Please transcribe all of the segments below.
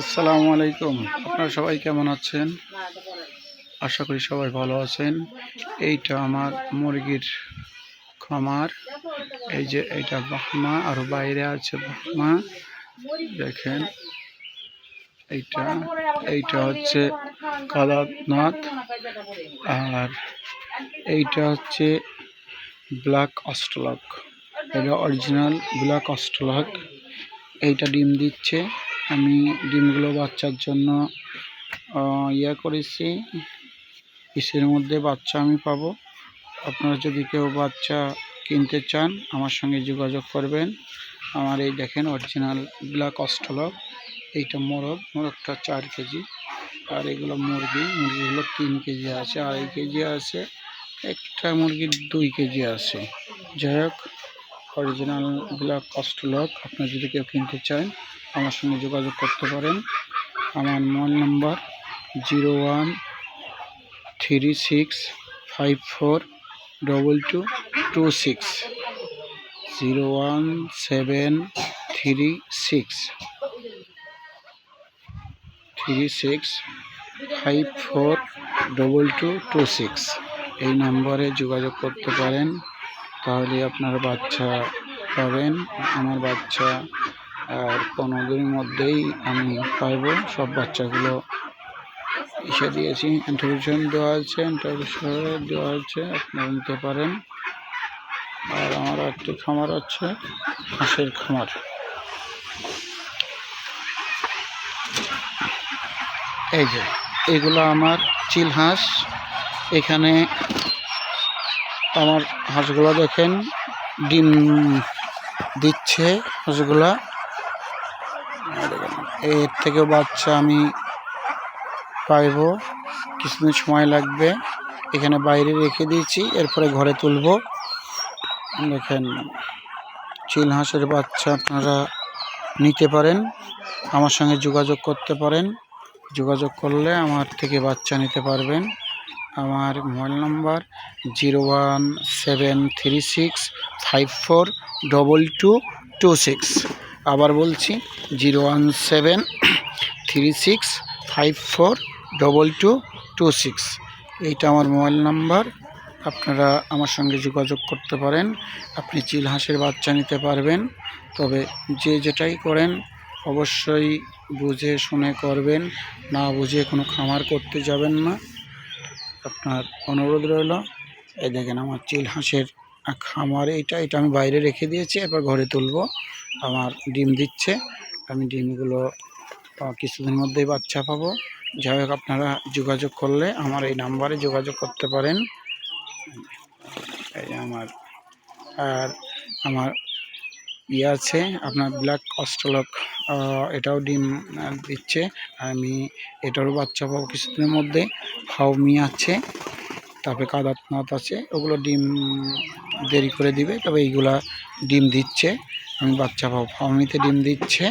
আসসালামু আলাইকুম। আপনারা সবাই কেমন আছেন? আশা করি সবাই ভালো আছেন। এইটা আমার মুরগির খামার। এই যে এইটা বাহমা, আর বাইরে আছে বাহমা। দেখেন এইটা এইটা হচ্ছে কাদাতনাথ, আর এইটা হচ্ছে ব্ল্যাক অস্ট্রেলক। এটা অরিজিনাল ব্ল্যাক অস্ট্রেলক। এইটা ডিম দিচ্ছে। আমি ডিমগুলো বাচ্চার জন্য করেছি। পিসের মধ্যে বাচ্চা আমি পাবো। আপনারা যদি কেউ বাচ্চা কিনতে চান আমার সঙ্গে যোগাযোগ করবেন। আমার এই দেখেন অরিজিনাল ব্ল্যাক অস্ট্রেলক। এইটা মোরগটা 4 কেজি, আর এগুলো মুরগিগুলো 3 কেজি আছে, 2.5 কেজি আছে, একটা মুরগির 2 কেজি আছে। যাই হোক, অরিজিনাল ব্ল্যাক অস্ট্রেলক আপনারা যদি কেউ কিনতে চান আমার সঙ্গে যোগাযোগ করতে পারেন। আমার মোবাইল নাম্বার 0136542226, 01736542226। এই নম্বরে যোগাযোগ করতে পারেন, তাহলে আপনারা বাচ্চা পাবেন। আমার বাচ্চা আর 15 দিনের মধ্যেই আমি পাইব। সব বাচ্চাগুলো এসে দিয়েছি, ইন্ট্রোডিউশন দেওয়া আছে, আপনারা নিতে পারেন। আর আমার একটি খামার আছে, হাঁসের খামার। এই যে এগুলো আমার চিল হাঁস। এখানে আমার হাঁসগুলো দেখেন ডিম দিচ্ছে। হাঁসগুলা এর থেকে বাচ্চা আমি পাইব, কিছুদিন সময় লাগবে। এখানে বাইরে রেখে দিয়েছি, এরপরে ঘরে তুলব। দেখেন চিল হাঁসের বাচ্চা আপনারা নিতে পারেন, আমার সঙ্গে যোগাযোগ করতে পারেন। যোগাযোগ করলে আমার থেকে বাচ্চা নিতে পারবেন। আমার মোবাইল নাম্বার 01736542226। আবার বলছি 01736542226। এইটা আমার মোবাইল নাম্বার। আপনারা আমার সঙ্গে যোগাযোগ করতে পারেন। আপনি চিল হাঁসের বাচ্চা নিতে পারবেন। তবে যে যেটাই করেন অবশ্যই বুঝে শুনে করবেন, না বুঝে কোনো খামার করতে যাবেন না। আপনার অনুরোধ রইল। এই দেখেন আমার চিল হাঁসের খামার। এটা আমি বাইরে রেখে দিয়েছি, এরপর ঘরে তুলব। আমার ডিম দিচ্ছে, আমি ডিমগুলো কিছুদিনের মধ্যেই বাচ্চা পাবো। যাই হোক, আপনারা যোগাযোগ করলে আমার এই নাম্বারে যোগাযোগ করতে পারেন। এই আর আমার আছে আপনার ব্ল্যাক অস্ট্রেলক, এটাও ডিম দিচ্ছে। আমি এটারও বাচ্চা পাবো কিছুদিনের মধ্যে। ফাউমি আছে, তারপরে কাদাতনাথ আছে, ওগুলো ডিম দেরি করে দিবে, তবে এইগুলা ডিম দিচ্ছে, আমি বাচ্চা পাবো। ফাউমিতে ডিম দিচ্ছে,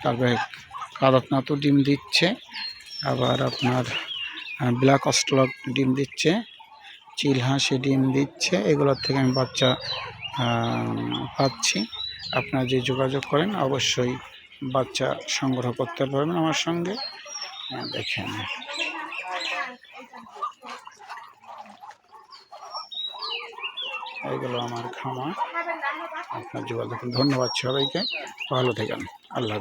তারপরে কাদাতনাথও ডিম দিচ্ছে, আবার আপনার ব্ল্যাক অস্ট্রেলক ডিম দিচ্ছে, চিল হাঁসে ডিম দিচ্ছে। এগুলোর থেকে আমি বাচ্চা পাচ্ছি। আপনারা যে যোগাযোগ করেন অবশ্যই বাচ্চা সংগ্রহ করতে পারবেন আমার সঙ্গে। দেখেন এইগুলো আমার খামার। আপনার যোগাযোগ। ধন্যবাদ সবাইকে, ভালো থাকেন। আল্লাহ হাফেজ।